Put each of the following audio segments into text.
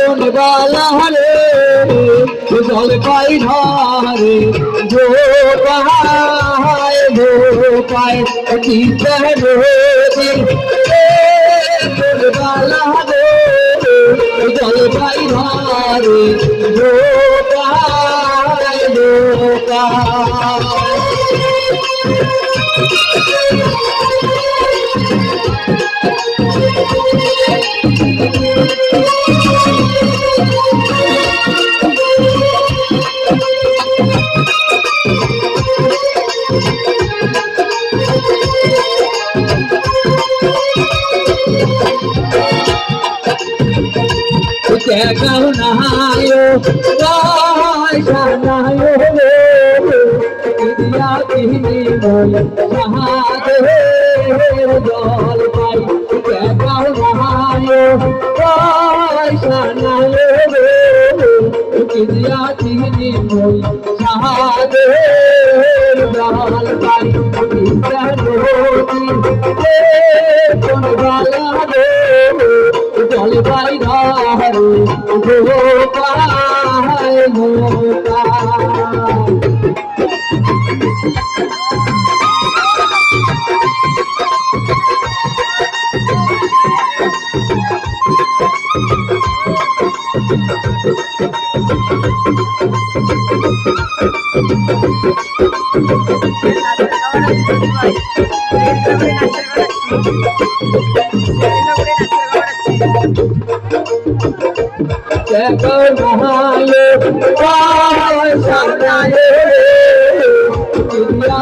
কোন বালা রে জল পাই ধারে ধোপায় কি রোদি কোন বালা রে জল পাই ধারে ধোপায় कहूँ नहायो नहायो दिया किनी बोल महादेव जल पाई कहूँ नहायो नहायो दिया किनी बोल महादेव जल पाई कौन बाला जल पाई धारे नहायो सनायो दुनिया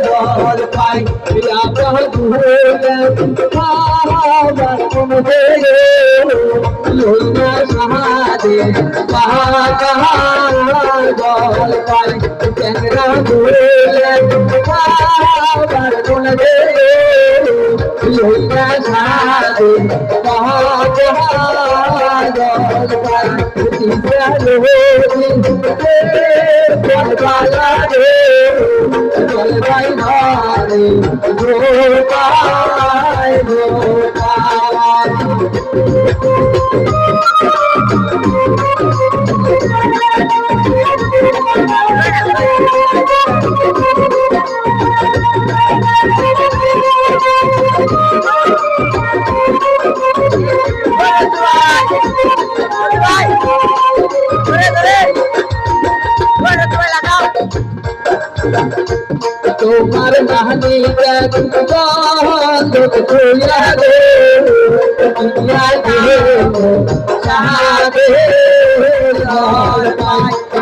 जल पाई लोना समाधे जल पाई चंद्रा लोना साधे তোমার নানি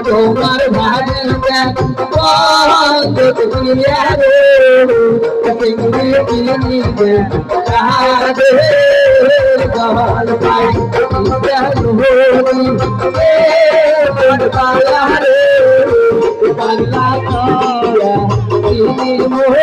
তোমার ভাগে পাল্লা मोह